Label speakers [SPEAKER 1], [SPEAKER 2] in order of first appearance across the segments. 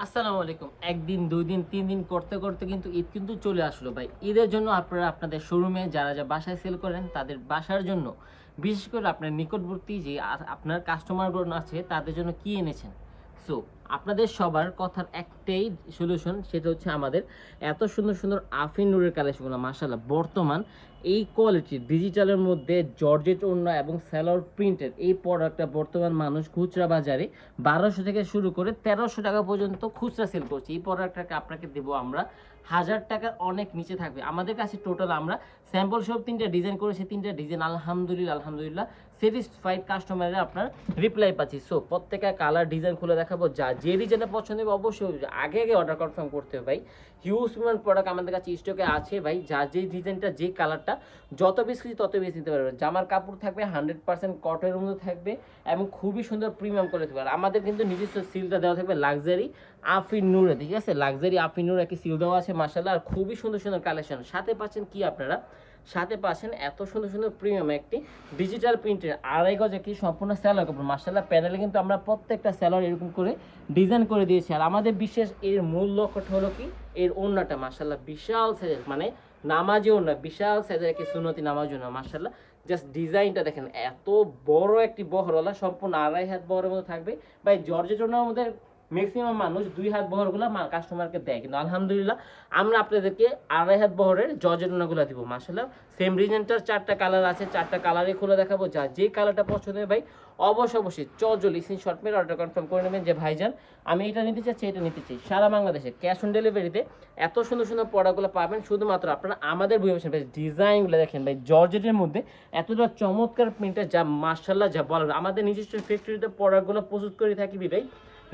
[SPEAKER 1] আসসালামু আলাইকুম। ১ দিন, ২ দিন, ৩ দিন করতে, করতে কিন্তু ঈদ কিন্তু চলে আসলো ভাই। ঈদের জন্য আপনারা আপনাদের শোরুমে যারা বাসায় সেল করেন তাদের বাসার জন্য বিশেষ করে আপনার নিকটবর্তী যে আপনার কাস্টমারগণ আছে তাদের জন্য কি এনেছেন? সো আপনাদের সবার কথার একটাই সলিউশন, সেটা হচ্ছে আমাদের এত সুন্দর, সুন্দর আফিন নুরের কালেকশনগুলো মাশাআল্লাহ বর্তমান এই কোয়ালিটির ডিজিটালের মধ্যে জর্জেট ওড়না এবং সালোয়ার প্রিন্টের এই প্রোডাক্টটা বর্তমান মানুষ খুচরা বাজারে ১২০০ থেকে শুরু করে ১৩০০ টাকা পর্যন্ত খুচরা সেল করছে। এই প্রোডাক্টটাকে আপনাকে দেবো আমরা ১০০০ টাকার অনেক নিচে থাকবে। আমাদের কাছে টোটাল আমরা স্যাম্পল সব ৩টা ডিজাইন করেছি। ৩টা ডিজাইন আলহামদুলিল্লাহ স্যাটিসফাইড কাস্টমারের আপনার রিপ্লাই পাচ্ছি। সো প্রত্যেকটা কালার ডিজাইন খুলে দেখাবো। যে ডিজাইনটা পছন্দ হবে অবশ্যই আগে অর্ডার কনফার্ম করতে হবে ভাই। হিউজ পরিমাণ প্রোডাক্ট আমাদের কাছে স্টকে আছে ভাই। যার যে ডিজাইনটা যে কালারটা যত পিস খুঁজি তত পিস নিতে পারবে। জামার কাপড় থাকবে 100% কটনের মধ্যে থাকবে এবং খুবই সুন্দর প্রিমিয়াম করে থাকবে। আর আমাদের কিন্তু নিজস্ব সিলটা দেওয়া থাকবে লাক্সারি আফিন নূরে, ঠিক আছে? লাক্সারি আফিন নূরে একটি সিল দেওয়া আছে মাশাআল্লাহ। আর খুবই সুন্দর সুন্দর কালেকশন সাথে পাচ্ছেন কি আপনারা, সাথে পাচ্ছেন এত সুন্দর সুন্দর প্রিমিয়াম একটি ডিজিটাল প্রিন্টের ২.৫ গজ একটি সম্পূর্ণ স্যালোয়ার কাপড় মাশাআল্লাহ। প্যানেলে কিন্তু আমরা প্রত্যেকটা স্যালোয়ার এরকম করে ডিজাইন করে দিয়েছি। আর আমাদের বিশেষ এর মূল লক্ষ্যটা হলো কি, এর ওড়নাটা মাশাআল্লাহ বিশাল সাইজের, মানে নামাজি ওড়না, বিশাল সাইজের একটি সুন্নতি নামাজি ওড়না মাশাআল্লাহ। জাস্ট ডিজাইনটা দেখেন, এত বড় একটি বহরওয়ালা, সম্পূর্ণ ২.৫ হাত বহরের মধ্যে থাকবে ভাই। জর্জেট ওড়নার মধ্যে ম্যাক্সিমাম মানুষ ২ হাত বহরগুলো কাস্টমারকে দেয়, কিন্তু আলহামদুলিল্লাহ আমরা আপনাদেরকে ২.৫ হাত বহরের জর্জেট ওড়নাগুলো দিব মাশাআল্লাহ। সেম ডিজাইনটার 4টা কালার আছে, 4টা কালারে খুলে দেখাবো। যা যে কালারটা পছন্দ হয় ভাই অবশ্যই চজলি স্ক্রিনশট মেরে অর্ডার কনফার্ম করে নেবেন যে ভাইজান আমি এটা নিতে চাচ্ছি, এটা নিতে চাই। সারা বাংলাদেশে ক্যাশ অন ডেলিভারিতে এত সুন্দর সুন্দর প্রোডাক্টগুলো পাবেন শুধুমাত্র আপনারা আমাদের বুঝে ভাই। ডিজাইনগুলো দেখেন ভাই, জর্জেটের মধ্যে এতটা চমৎকার প্রিন্টার যা মাশাআল্লাহ যা বলার। আমাদের নিজস্ব ফ্যাক্টরিতে প্রোডাক্টগুলো প্রস্তুত করে থাকি ভাই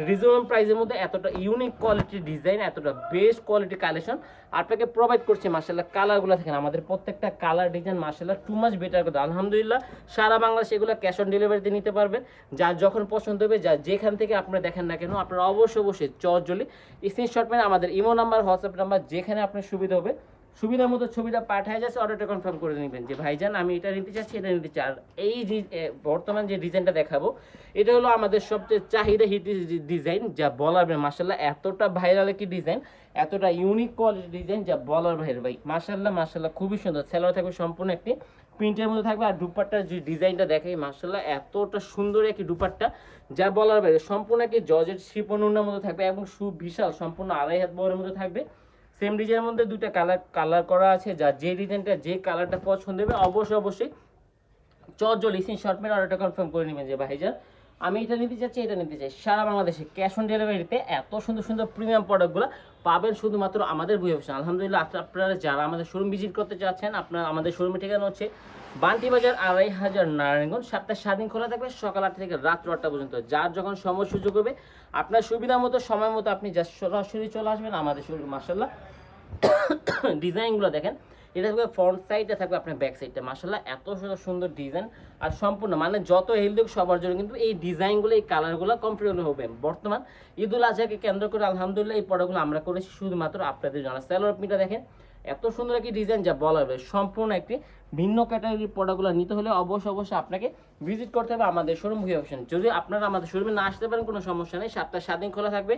[SPEAKER 1] রিজনেবল প্রাইসের মধ্যে। এতটা ইউনিক কোয়ালিটির ডিজাইন, এতটা বেস্ট কোয়ালিটি কালেকশন আপনাকে প্রোভাইড করছে মাশাআল্লাহ। কালারগুলো দেখেন, আমাদের প্রত্যেকটা কালার ডিজাইন মাশাআল্লাহ টু মাচ বেটার কথা আলহামদুলিল্লাহ। সারা বাংলাদেশে এগুলো ক্যাশ অন ডেলিভারিতে নিতে পারবেন। যার যখন পছন্দ হবে, যা যেখান থেকে আপনারা দেখেন না কেন, আপনারা অবশ্যই চটজলদি স্ক্রিনশট মেরে আমাদের ইমো নাম্বার, হোয়াটসঅ্যাপ নাম্বার যেখানে আপনার সুবিধা হবে সুবিধার মতো ছবিটা পাঠায় যাচ্ছে, অর্ডারটা কনফার্ম করে নেবেন যে ভাইজান আমি এটা নিতে চাচ্ছি, এটা নিতে চাই। আর এই যে বর্তমান যে ডিজাইনটা দেখাবো এটা হলো আমাদের সবচেয়ে চাহিদা হিট ডিজাইন, যা বলার ভাই মাশাআল্লাহ। এতটা ভাইরাল একটি ডিজাইন, এতটা ইউনিক কোয়ালিটি ডিজাইন যা বলার ভাইয়ের ভাই মাশাআল্লাহ খুবই সুন্দর। সেলোয়ার থাকবে সম্পূর্ণ একটি প্রিন্টের মধ্যে থাকবে। আর দুপাট্টার যে ডিজাইনটা দেখাই মাশাআল্লাহ, এতটা সুন্দর একটি দুপাট্টা যা বলার বাইরে। সম্পূর্ণ একটি জর্জেট শিফন ওড়নার মধ্যে থাকবে এবং বিশাল সম্পূর্ণ ২.৫ হাত বহরের মধ্যে থাকবে। সেম ডিজাইনের মধ্যে দুইটা কালার করা আছে। যা যে ডিজাইনটা যে কালারটা পছন্দ হবে অবশ্যই চটজলদি স্ক্রিনশট মেরে অর্ডারটা কনফার্ম করে নেবেন যে ভাইজান আমি এটা নিতে চাচ্ছি, এটা নিতে চাই। সারা বাংলাদেশে ক্যাশ অন ডেলিভারিতে এত সুন্দর সুন্দর প্রিমিয়াম প্রোডাক্টগুলো পাবেন শুধুমাত্র আমাদের বুয়ে অপশন আলহামদুলিল্লাহ। আপনারা যারা আমাদের শোরুম ভিজিট করতে চাচ্ছেন, আপনারা আমাদের শোরুমের ঠিকানা হচ্ছে বান্টি বাজার ২.৫০০ নারায়ণগঞ্জ। সপ্তাহে ৭ দিন খোলা থাকবে, সকাল ৮টা থেকে রাত ৮টা পর্যন্ত। যার যখন সময় সুযোগ হবে আপনার সুবিধা মতো সময় মতো আপনি যা সরাসরি চলে আসবেন আমাদের শোরুম মাশাআল্লাহ। ডিজাইনগুলো দেখেন, এটা থাকবে ফ্রন্ট সাইডে, থাকবে আপনার ব্যাক সাইডটা মাশাআল্লাহ। এত সুন্দর সুন্দর ডিজাইন আর সম্পূর্ণ মানে যত হেলদি সবার জন্য কিন্তু এই ডিজাইনগুলো এই কালারগুলো কমফোর্টেবল হবে। বর্তমান ঈদুল আজহাকে কেন্দ্র করে আলহামদুলিল্লাহ এই প্রোডাক্টগুলো আমরা করেছি শুধুমাত্র আপনাদের জন্য। সেলোয়ার প্রিন্টটা দেখেন, এত সুন্দর একটি ডিজাইন যা বলার হবে। সম্পূর্ণ একটি ভিন্ন ক্যাটাগরির প্রোডাক্টগুলো নিতে হলে অবশ্যই আপনাকে ভিজিট করতে হবে আমাদের শোরুম ভি অপশন। যদি আপনারা আমাদের শোরুমে না আসতে পারেন কোনো সমস্যা নেই, সপ্তাহে ৭ দিন খোলা থাকবে।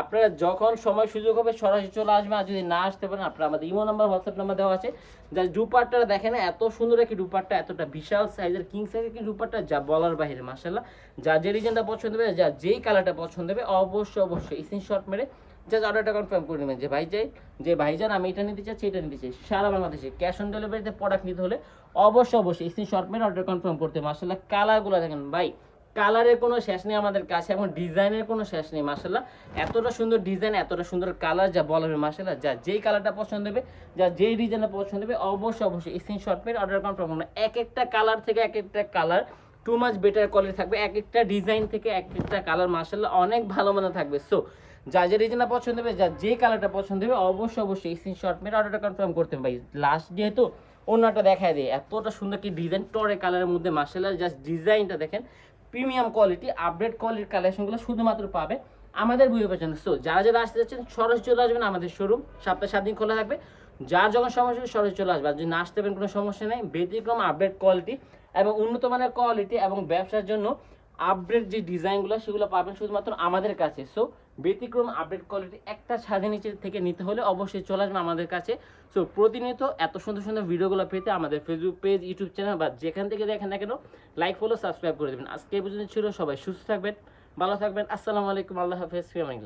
[SPEAKER 1] আপনারা যখন সময় সুযোগ হবে সরাসরি চলে আসবেন। আর যদি না আসতে পারেন আপনারা আমাদের ইমো নাম্বার, হোয়াটসঅ্যাপ নাম্বার দেওয়া আছে। যা দুপাট্টা দেখেন, এত সুন্দর একটি দুপাট্টা, এতটা বিশাল সাইজের কিং সাইজের একটি দুপাট্টা যা বলার বাইরে মাশাআল্লাহ। যা যে ডিজাইনটা পছন্দ হবে, যা যেই কালারটা পছন্দ হবে অবশ্যই স্ক্রিনশট মেরে জাস্ট অর্ডারটা কনফার্ম করে নেবেন যে ভাইজান আমি এটা নিতে চাচ্ছি, এটা নিতে চাই। সারা বাংলাদেশে ক্যাশ অন ডেলিভারিতে প্রোডাক্ট নিতে হলে অবশ্যই স্ক্রিনশট মেরে অর্ডার কনফার্ম করতে। মাশাআল্লাহ কালারগুলো দেখেন ভাই, কালারের কোনো শেষ নেই আমাদের কাছে এবং ডিজাইনের কোনো শেষ নেই মাশাআল্লাহ। এতটা সুন্দর ডিজাইন, এতটা সুন্দর কালার যা বলবে মাশাআল্লাহ। যা যেই কালারটা পছন্দ হবে, যা যেই ডিজাইনটা পছন্দ হবে অবশ্যই স্ক্রিনশট মেরে অর্ডার কনফার্ম করুন। এক একটা কালার থেকে এক একটা colour too much better quality থাকবে। এক একটা ডিজাইন থেকে এক একটা কালার মাশাআল্লাহ অনেক ভালো মানের থাকবে। সো যা যে ডিজাইনটা পছন্দ হবে, যা যে কালারটা পছন্দ হবে অবশ্যই স্ক্রিনশট মেরে অর্ডারটা কনফার্ম করতে হবে ভাই। লাস্ট যেহেতু ওনাটা দেখায় দেয়, এতটা সুন্দর কি ডিজাইন টরে কালারের মধ্যে মাশাআল্লাহ। জাস্ট ডিজাইনটা দেখেন, প্রিমিয়াম কোয়ালিটি আপডেট কোয়ালিটির কালেকশনগুলো শুধুমাত্র পাবে আমাদের বুয়ে পেছনে। সো যারা আসতে যাচ্ছেন সরাসরি চলে আসবেন আমাদের শোরুম, সপ্তাহে ৭ দিন খোলা থাকবে। যার যখন সমস্যা সরাসরি চলে আসবে। আর যদি না আসতে পারেন কোনো সমস্যা নেই, ব্যতিক্রম আপডেট কোয়ালিটি এবং উন্নত মানের কোয়ালিটি এবং ব্যবসার জন্য আপডেট যে ডিজাইনগুলো সেগুলো পাবেন শুধুমাত্র আমাদের কাছে। সো ব্যতিক্রম আপডেট কোয়ালিটি একটা ছাদের নিচে থেকে নিতে হলে অবশ্যই চলে আসবেন আমাদের কাছে। সো প্রতিনিয়ত এত সুন্দর সুন্দর ভিডিওগুলো পেতে আমাদের ফেসবুক পেজ, ইউটিউব চ্যানেল বা যেখান থেকে দেখেন না কেন লাইক, ফলো, সাবস্ক্রাইব করে দেবেন। আজকে এই পর্যন্ত ছিল, সবাই সুস্থ থাকবেন, ভালো থাকবেন। আসসালামু আলাইকুম, আল্লাহ হাফেজ, ফি আমানিল্লাহ।